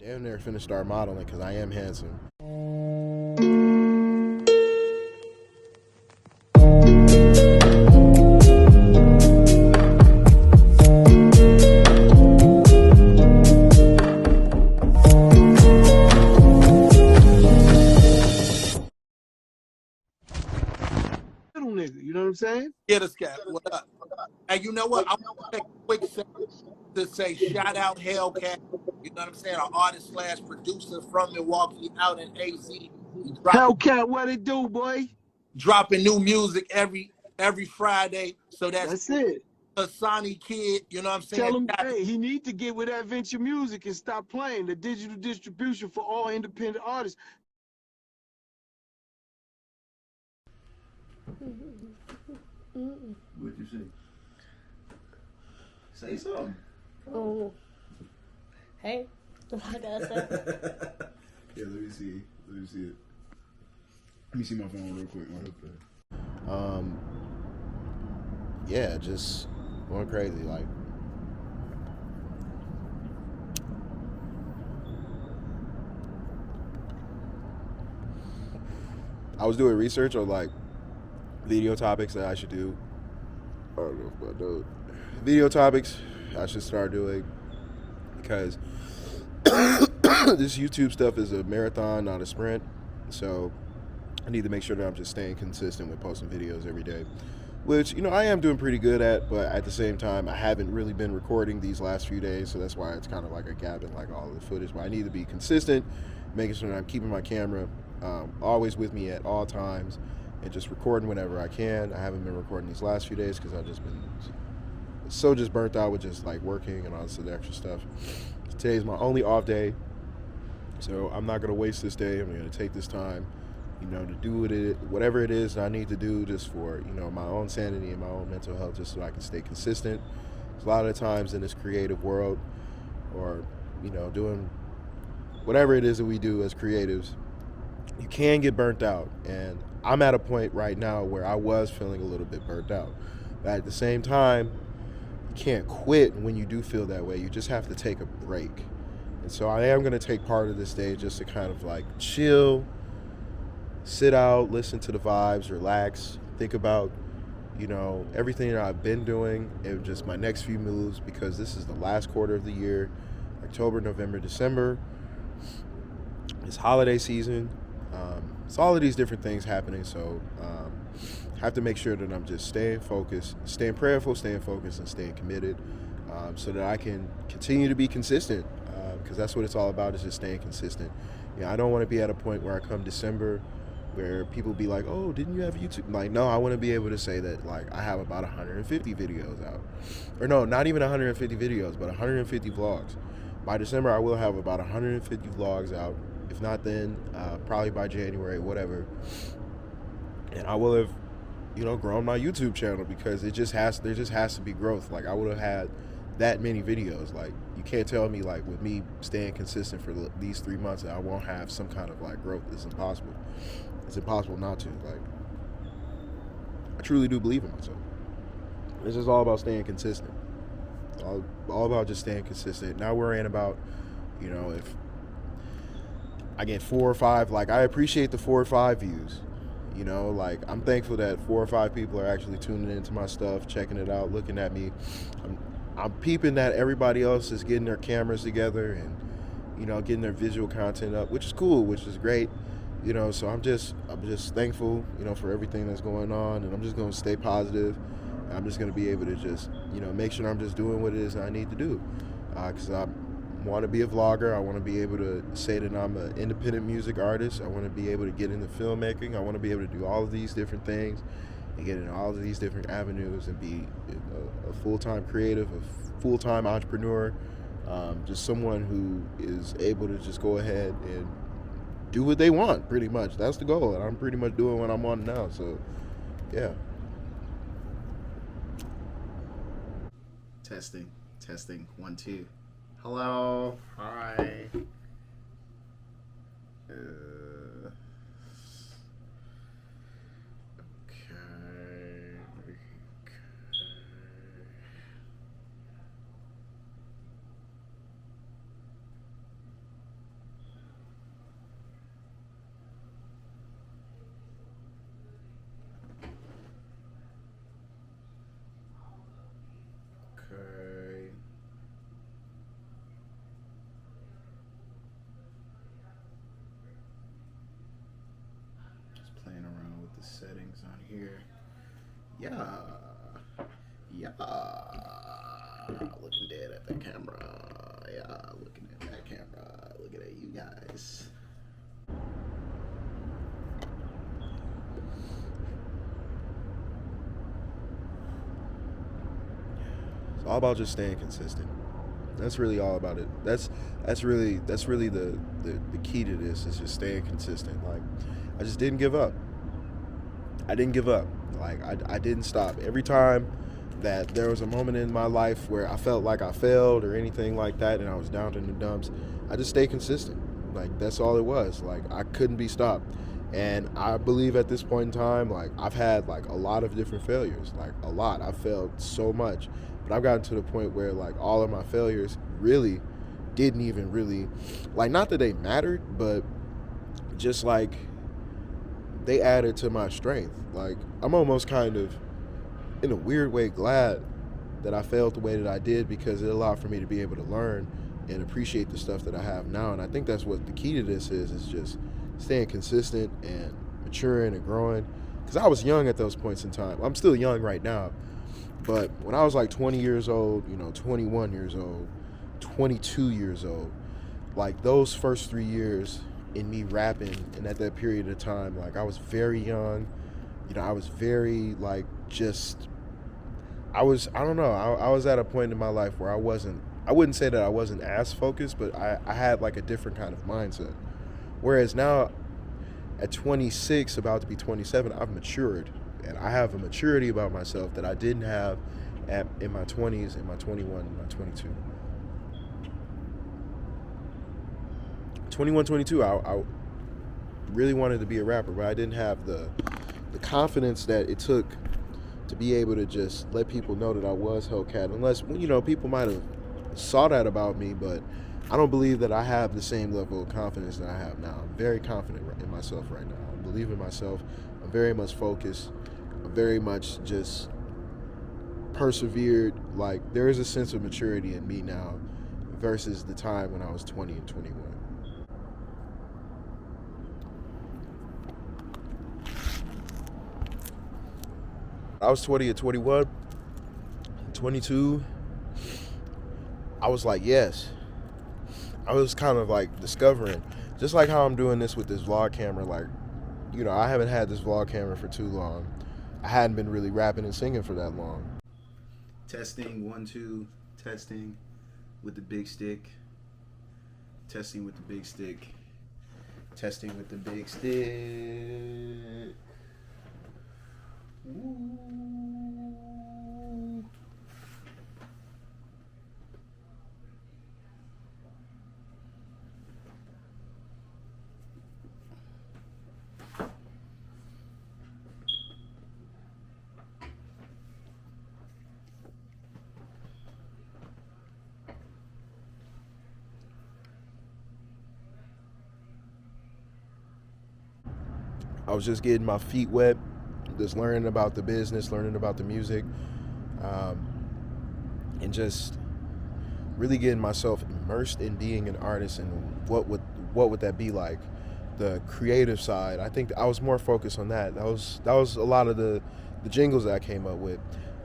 Damn near finna start modeling because I am handsome. Little nigga, you know what I'm saying? Get us, Cap. What up? And you know what? I want to take a quick second to say shout out Hellcat. You know what I'm saying? An artist slash producer from Milwaukee out in AZ. He Hellcat, what it do, boy? dropping new music every Friday. So that's it. Hasani Kid. You know what I'm Tell saying? him, hey, he need to get with that venture music and stop playing the digital distribution for all independent artists. What'd you say? Say something. Oh. Hey, what I gotta say? Yeah, let me see. Let me see it. Let me see my phone real quick. Yeah, just going crazy. Like, I was doing research on like video topics that I should do. I don't know if I know video topics I should start doing because this YouTube stuff is a marathon, not a sprint. So I need to make sure that I'm just staying consistent with posting videos every day, which, you know, I am doing pretty good at, but at the same time, I haven't really been recording these last few days, so that's why it's kind of like a gap in like all the footage. But I need to be consistent, making sure that I'm keeping my camera always with me at all times and just recording whenever I can. I haven't been recording these last few days because I've just been so just burnt out with just like working and all this other extra stuff. Today's my only off day, so I'm not going to waste this day. I'm going to take this time, you know, to do whatever it is that I need to do just for, you know, my own sanity and my own mental health, just so I can stay consistent. A lot of the times in this creative world, or, you know, doing whatever it is that we do as creatives, you can get burnt out. And I'm at a point right now where I was feeling a little bit burnt out. But at the same time, you can't quit when you do feel that way. You just have to take a break. And so I am going to take part of this day just to kind of like chill, sit out, listen to the vibes, relax, think about, you know, everything that I've been doing and just my next few moves, because this is the last quarter of the year, October, November, December. It's holiday season. It's all of these different things happening, so have to make sure that I'm just staying focused, staying prayerful, staying focused, and staying committed, so that I can continue to be consistent, because that's what it's all about, is just staying consistent. You know, I don't want to be at a point where I come December where people be like, oh, didn't you have YouTube? Like, no, I want to be able to say that, like, I have about 150 videos out. Or no, not even 150 videos, but 150 vlogs. By December, I will have about 150 vlogs out. If not then, probably by January, whatever. And I will have, you know, grown my YouTube channel, because there just has to be growth. Like, I would have had that many videos. Like, you can't tell me, like, with me staying consistent for these 3 months, that I won't have some kind of, like, growth. It's impossible. It's impossible not to. Like, I truly do believe in myself. It's just all about staying consistent. All about just staying consistent. Not worrying about, you know, if I get 4 or 5, like, I appreciate the 4 or 5 views. You know, like, I'm thankful that 4 or 5 people are actually tuning into my stuff, checking it out, looking at me. I'm peeping that everybody else is getting their cameras together and, you know, getting their visual content up, which is cool, which is great. You know, so I'm just thankful, you know, for everything that's going on, and I'm just going to stay positive. I'm just going to be able to just, you know, make sure I'm just doing what it is I need to do, because I want to be a vlogger. I want to be able to say that I'm an independent music artist. I want to be able to get into filmmaking. I want to be able to do all of these different things and get in all of these different avenues and be a full-time creative, a full-time entrepreneur, just someone who is able to just go ahead and do what they want, pretty much. That's the goal, and I'm pretty much doing what I'm on now, so yeah. Testing, 1, 2. Hello, hi. Okay. Just playing around with the settings on here. Yeah. Looking dead at the camera. Yeah, looking at that camera. Looking at you guys. It's all about just staying consistent. That's really all about it. That's really the key to this is just staying consistent. Like, I just didn't give up. I didn't give up. Like, I didn't stop. Every time that there was a moment in my life where I felt like I failed or anything like that and I was down in the dumps, I just stayed consistent. Like, that's all it was. Like, I couldn't be stopped. And I believe at this point in time, like, I've had like a lot of different failures, like a lot. I've failed so much, but I've gotten to the point where like all of my failures really didn't even really, like, not that they mattered, but just like they added to my strength. Like, I'm almost kind of, in a weird way, glad that I failed the way that I did, because it allowed for me to be able to learn and appreciate the stuff that I have now. And I think that's what the key to this is just staying consistent and maturing and growing. Because I was young at those points in time. I'm still young right now. But when I was like 20 years old, 21 years old, 22 years old, like those first 3 years in me rapping, and at that period of time, like I was very young. I was very like I don't know, I was at a point in my life where I wouldn't say that I wasn't as focused, but I had like a different kind of mindset. Whereas now, at 26, about to be 27, I've matured. And I have a maturity about myself that I didn't have in my 20s, in my 21, and my 22. 21, 22, I really wanted to be a rapper, but I didn't have the confidence that it took to be able to just let people know that I was Hellcat. Unless, people might have saw that about me, but I don't believe that I have the same level of confidence that I have now. I'm very confident in myself right now. I believe in myself. I'm very much focused. I'm very much just persevered. Like, there is a sense of maturity in me now versus the time when I was 20 and 21. I was 20 and 21, 22. I was like, yes. I was kind of like discovering, just like how I'm doing this with this vlog camera. Like, I haven't had this vlog camera for too long. I hadn't been really rapping and singing for that long. Testing, 1, 2, testing with the big stick. Testing with the big stick. Testing with the big stick. Ooh. I was just getting my feet wet, just learning about the business, learning about the music, and just really getting myself immersed in being an artist and what would that be like, the creative side. I think I was more focused on that. That was a lot of the jingles that I came up with.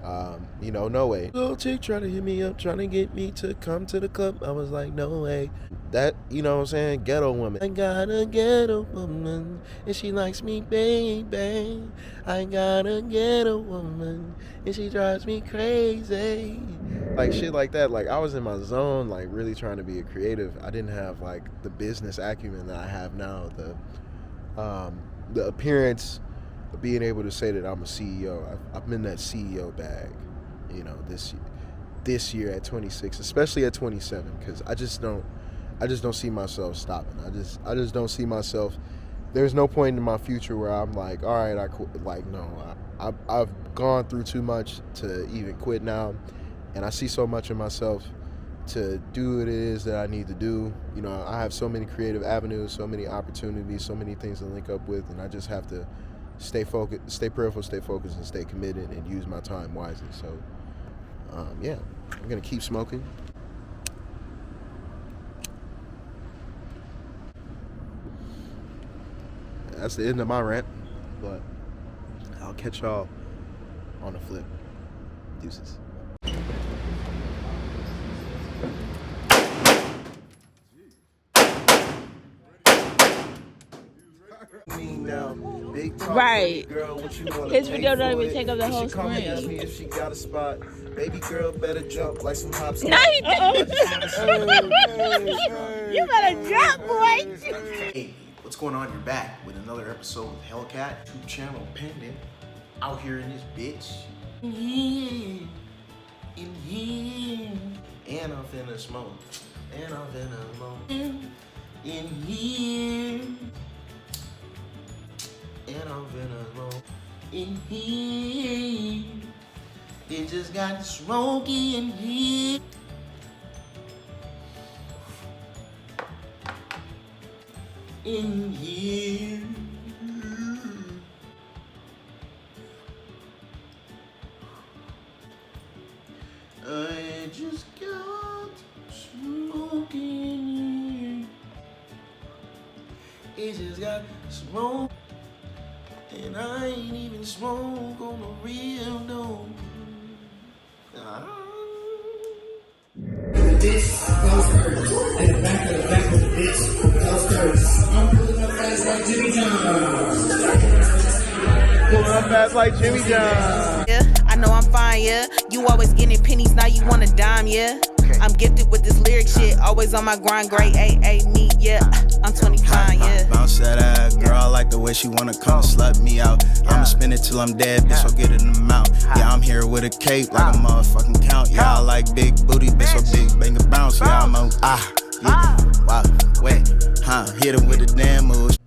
No way. Little chick trying to hit me up, trying to get me to come to the club. I was like, no way. That, what I'm saying, ghetto woman. I got a ghetto woman, and she likes me, baby. I got a ghetto woman, and she drives me crazy. Like, shit like that. Like, I was in my zone, like, really trying to be a creative. I didn't have, like, the business acumen that I have now. The appearance of being able to say that I'm a CEO. I'm in that CEO bag, this year at 26, especially at 27, because I just don't see myself stopping. I just don't see myself. There's no point in my future where I'm like, all right, I quit. Like, no, I've gone through too much to even quit now, and I see so much in myself to do what it is that I need to do. I have so many creative avenues, so many opportunities, so many things to link up with, and I just have to stay focused, stay prayerful, stay focused, and stay committed, and use my time wisely. So, yeah. I'm gonna keep smoking. That's the end of my rant, but I'll catch y'all on the flip. Deuces. Right. His video don't even take up the whole screen. If she got a spot, baby girl better jump like some hops. No, he didn't. You better jump, boy. Hey, what's going on? You're back with another episode of Hellcat, YouTube channel pending. Out here in this bitch. In here. And I'm finna smoke. And I'm finna smoke. In here. And I'm finna smoke. In here. It just got smoky in here. In here. I just got smoke in here. It just got smoke. And I ain't even smoke on the real though. This goes first, and the back of the bitch goes first. I'm pulling up fast like Jimmy John. Pulling up fast like Jimmy John. Yeah, I know I'm fine, yeah. You always getting pennies, now you want a dime, yeah. I'm gifted with this lyric shit, always on my grind, great AA me, yeah. I'm 25, yeah. Bounce that ass, girl, I like the way she wanna come slut me out. I'ma spin it till I'm dead, bitch, so get it in the mouth. Yeah, I'm here with a cape like a motherfucking count. Yeah, I like big booty, bitch, so big, bang a bounce. Yeah, I'm a, yeah, wow, wait, hit him with the damn moves.